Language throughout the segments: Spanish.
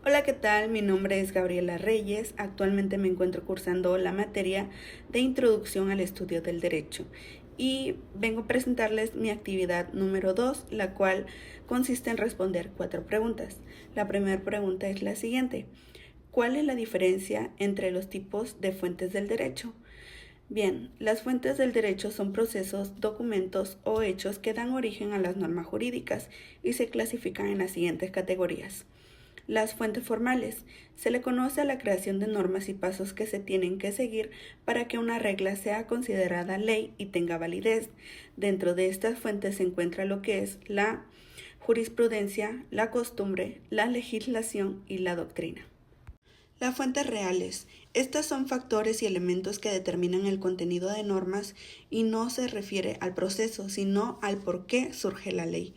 Hola, ¿qué tal? Mi nombre es Gabriela Reyes. Actualmente me encuentro cursando la materia de Introducción al Estudio del Derecho y vengo a presentarles mi actividad número 2, la cual consiste en responder 4 preguntas. La primera pregunta es la siguiente: ¿cuál es la diferencia entre los tipos de fuentes del derecho? Bien, las fuentes del derecho son procesos, documentos o hechos que dan origen a las normas jurídicas y se clasifican en las siguientes categorías. Las fuentes formales. Se le conoce a la creación de normas y pasos que se tienen que seguir para que una regla sea considerada ley y tenga validez. Dentro de estas fuentes se encuentra lo que es la jurisprudencia, la costumbre, la legislación y la doctrina. Las fuentes reales. Estas son factores y elementos que determinan el contenido de normas y no se refiere al proceso, sino al por qué surge la ley.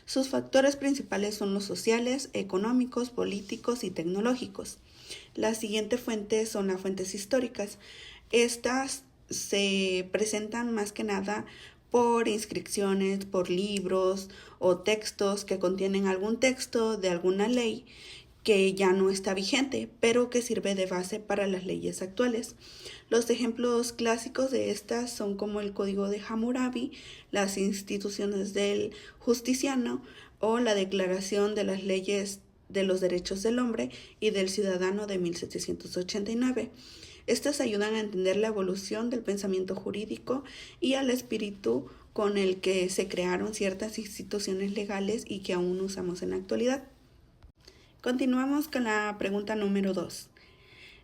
Sus factores principales son los sociales, económicos, políticos y tecnológicos. Las siguientes fuentes son las fuentes históricas. Estas se presentan más que nada por inscripciones, por libros o textos que contienen algún texto de alguna ley que ya no está vigente, pero que sirve de base para las leyes actuales. Los ejemplos clásicos de estas son como el Código de Hammurabi, las instituciones del Justiciano o la Declaración de las Leyes de los Derechos del Hombre y del Ciudadano de 1789. Estas ayudan a entender la evolución del pensamiento jurídico y al espíritu con el que se crearon ciertas instituciones legales y que aún usamos en la actualidad. Continuamos con la pregunta número 2.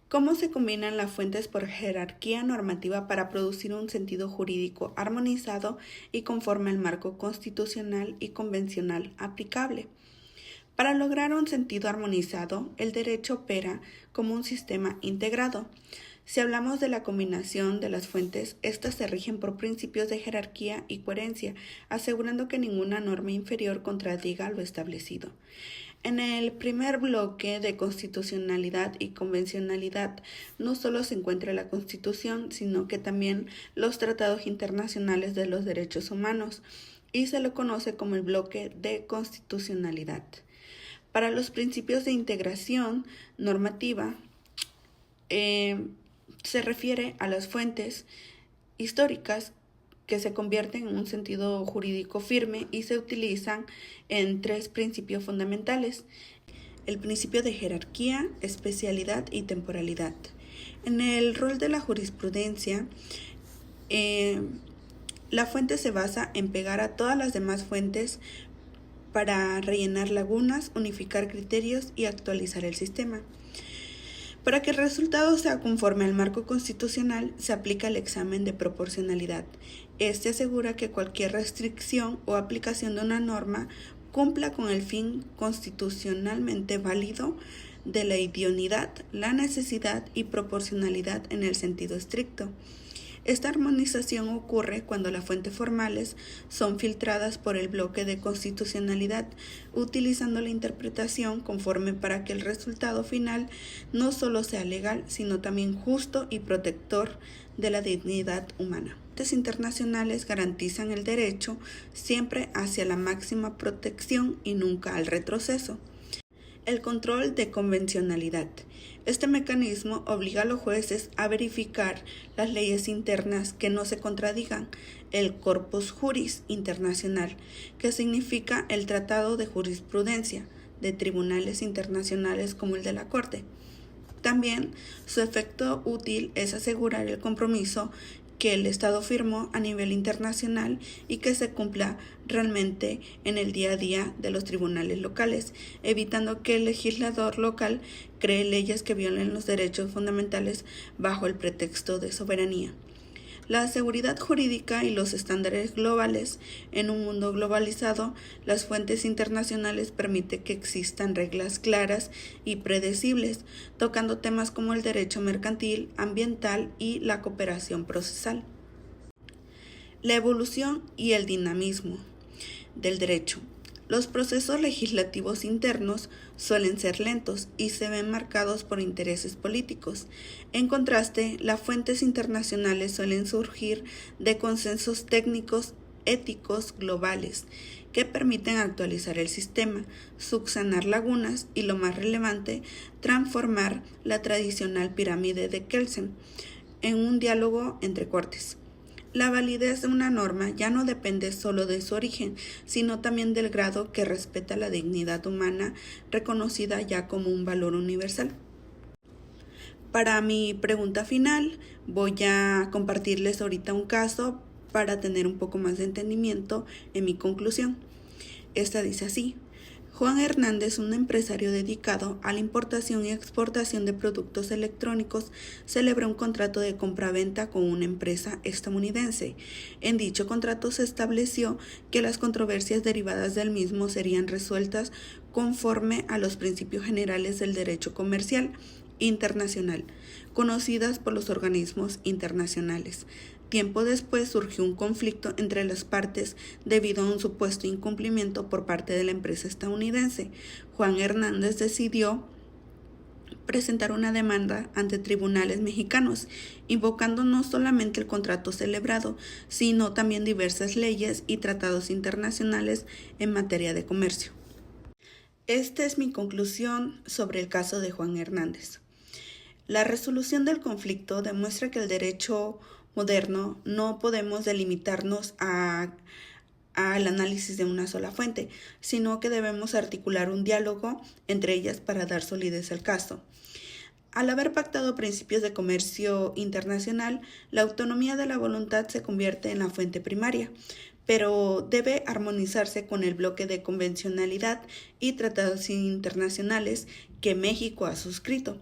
¿Cómo se combinan las fuentes por jerarquía normativa para producir un sentido jurídico armonizado y conforme al marco constitucional y convencional aplicable? Para lograr un sentido armonizado, el derecho opera como un sistema integrado. Si hablamos de la combinación de las fuentes, estas se rigen por principios de jerarquía y coherencia, asegurando que ninguna norma inferior contradiga lo establecido. En el primer bloque de constitucionalidad y convencionalidad no solo se encuentra la Constitución, sino que también los tratados internacionales de los derechos humanos, y se lo conoce como el bloque de constitucionalidad. Para los principios de integración normativa, se refiere a las fuentes históricas que se convierten en un sentido jurídico firme y se utilizan en 3 principios fundamentales: el principio de jerarquía, especialidad y temporalidad. En el rol de la jurisprudencia, la fuente se basa en pegar a todas las demás fuentes para rellenar lagunas, unificar criterios y actualizar el sistema. Para que el resultado sea conforme al marco constitucional, se aplica el examen de proporcionalidad. Este asegura que cualquier restricción o aplicación de una norma cumpla con el fin constitucionalmente válido de la idoneidad, la necesidad y proporcionalidad en el sentido estricto. Esta armonización ocurre cuando las fuentes formales son filtradas por el bloque de constitucionalidad, utilizando la interpretación conforme para que el resultado final no solo sea legal, sino también justo y protector de la dignidad humana. Las internacionales garantizan el derecho siempre hacia la máxima protección y nunca al retroceso. El control de convencionalidad. Este mecanismo obliga a los jueces a verificar las leyes internas que no se contradigan, el corpus juris internacional, que significa el tratado de jurisprudencia de tribunales internacionales como el de la Corte. También su efecto útil es asegurar el compromiso que el Estado firmó a nivel internacional y que se cumpla realmente en el día a día de los tribunales locales, evitando que el legislador local cree leyes que violen los derechos fundamentales bajo el pretexto de soberanía. La seguridad jurídica y los estándares globales. En un mundo globalizado, las fuentes internacionales permiten que existan reglas claras y predecibles, tocando temas como el derecho mercantil, ambiental y la cooperación procesal. La evolución y el dinamismo del derecho. Los procesos legislativos internos suelen ser lentos y se ven marcados por intereses políticos. En contraste, las fuentes internacionales suelen surgir de consensos técnicos éticos globales que permiten actualizar el sistema, subsanar lagunas y, lo más relevante, transformar la tradicional pirámide de Kelsen en un diálogo entre cortes. La validez de una norma ya no depende solo de su origen, sino también del grado que respeta la dignidad humana, reconocida ya como un valor universal. Para mi pregunta final, voy a compartirles ahorita un caso para tener un poco más de entendimiento en mi conclusión. Esta dice así: Juan Hernández, un empresario dedicado a la importación y exportación de productos electrónicos, celebró un contrato de compraventa con una empresa estadounidense. En dicho contrato se estableció que las controversias derivadas del mismo serían resueltas conforme a los principios generales del derecho comercial internacional, conocidas por los organismos internacionales. Tiempo después surgió un conflicto entre las partes debido a un supuesto incumplimiento por parte de la empresa estadounidense. Juan Hernández decidió presentar una demanda ante tribunales mexicanos, invocando no solamente el contrato celebrado, sino también diversas leyes y tratados internacionales en materia de comercio. Esta es mi conclusión sobre el caso de Juan Hernández. La resolución del conflicto demuestra que el derecho moderno no podemos delimitarnos al análisis de una sola fuente, sino que debemos articular un diálogo entre ellas para dar solidez al caso. Al haber pactado principios de comercio internacional, la autonomía de la voluntad se convierte en la fuente primaria, pero debe armonizarse con el bloque de convencionalidad y tratados internacionales que México ha suscrito.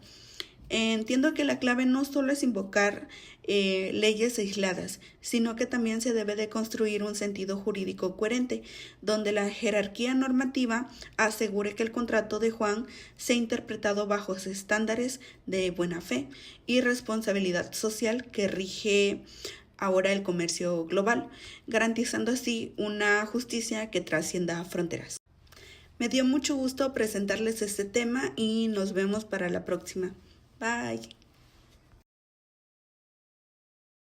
Entiendo que la clave no solo es invocar leyes aisladas, sino que también se debe de construir un sentido jurídico coherente, donde la jerarquía normativa asegure que el contrato de Juan sea interpretado bajo los estándares de buena fe y responsabilidad social que rige ahora el comercio global, garantizando así una justicia que trascienda fronteras. Me dio mucho gusto presentarles este tema y nos vemos para la próxima. Bye.